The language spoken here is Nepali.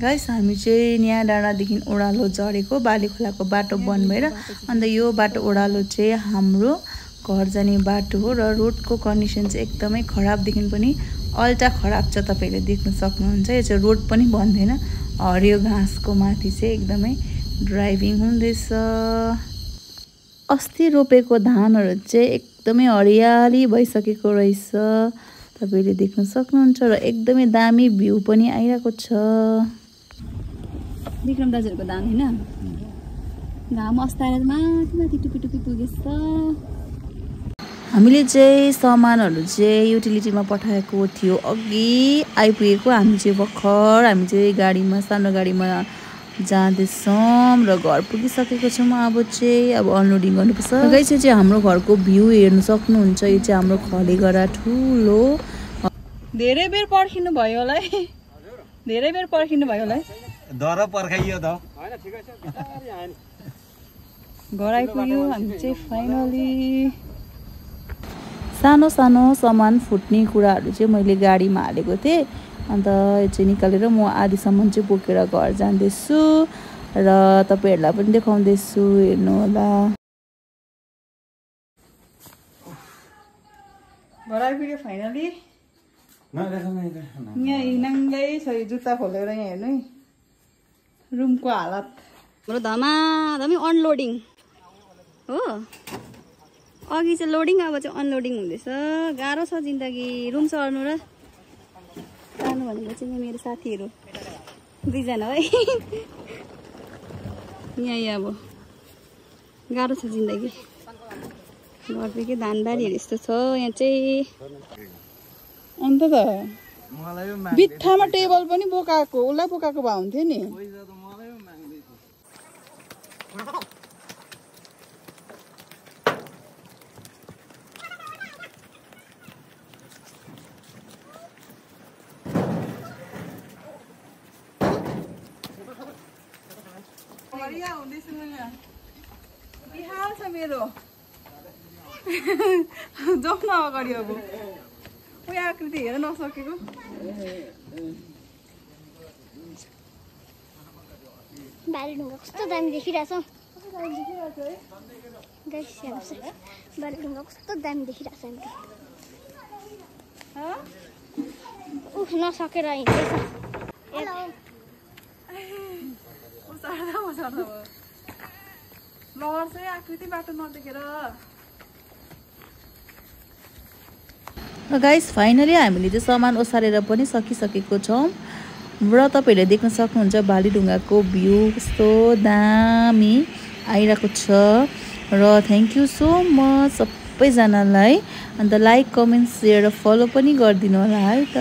गाइस हामी चाहिँ यहाँ डाँडादेखि ओह्रालो झरेको बाली खोलाको बाटो बन्द भएर अन्त यो बाटो ओह्रालो चाहिँ हाम्रो घर जाने बाटो हो र रोडको कन्डिसन चाहिँ एकदमै खराबदेखि पनि अल्टा खराब छ। तपाईले देख्न सक्नुहुन्छ यो चाहिँ रोड पनि भन्दैन हरियो घाँसको माथि चाहिँ एकदमै ड्राइभिङ हुँदैछ। अस्ति रोपेको धानहरू चाहिँ एकदमै हरियाली भइसकेको रहेछ तपाईले देख्न सक्नुहुन्छ र एकदमै दामी भ्यू पनि आइरहेको छ। विक्रम दाजुहरुको धान हैन घाम अस्ताएर माथि माथि टुपी टुपी पुगेछ। हामीले चाहिँ सामानहरु चाहिँ युटिलिटीमा पठाएको थियो अघि आइपुगेको। हामी चाहिँ भर्खर हामी चाहिँ गाडीमा सानो गाडीमा जाँदैछौँ र घर पुगिसकेको छौँ। अब अनलोडिङ गर्नुपर्छ। गाइस चाहिँ हाम्रो घरको भ्यू हेर्न सक्नुहुन्छ। यो चाहिँ हाम्रो खलेगरा ठुलो। धेरै बेर पर्खिनु भयो होला है। धेरै बेर पर्खिनु भयो होला है। दर पर्खाइयो त हैन ठिकै छ। घर आइपुग्यो हामी चाहिँ फाइनली। सानो सानो सामान फुट्ने कुराहरू चाहिँ मैले गाडीमा हालेको थिएँ अन्त यो चाहिँ निकालेर म आधी सामान चाहिँ बोकेर घर जाँदैछु र तपाईहरुलाई पनि देखाउँदैछु हेर्नु होला। घर आइपुग्यो फाइनली। यहाँ नाङ्गै छ जुत्ता खोलेर यहाँ हेर्नु है रुमको हालत। हाम्रो धमाधमी अनलोडिङ हो। अघि चाहिँ लोडिङ अब चाहिँ अनलोडिङ हुँदैछ। गाह्रो छ जिन्दगी। रुम सर्नु र जानु भनेको चाहिँ मेरो साथीहरू दुईजना है। यहाँ अब गाह्रो छ जिन्दगी। घरदेखि धानबारीहरू यस्तो छ यहाँ चाहिँ। अन्त त बित्थामा टेबल पनि बोकाएको उसलाई बोकाएको भए हुन्थ्यो नि। बिहार छ मेरो जाउँ न अगाडि। अब उयो आकृति हेर नसकेको। बालीढुङ्गा कस्तो दामी देखिरहेछ। बालीढुङ्गा कस्तो दामी देखिरहेछ। उफ नसकेर हिँड्दैछ। लड्छ आकृति बाटो नदेखेर। गाइस फाइनली हामीले चाहिँ सामान ओसारेर पनि सकिसकेको छौँ र तपाईहरुले देख्न सक्नुहुन्छ बालीढुङ्गाको भ्यू कस्तो दामी आइरहेको छ। र थ्याङ्क यू सो मच सबैजनालाई। अन्त लाइक कमेन्ट सेयर र फलो पनि गरिदिनु होला है त।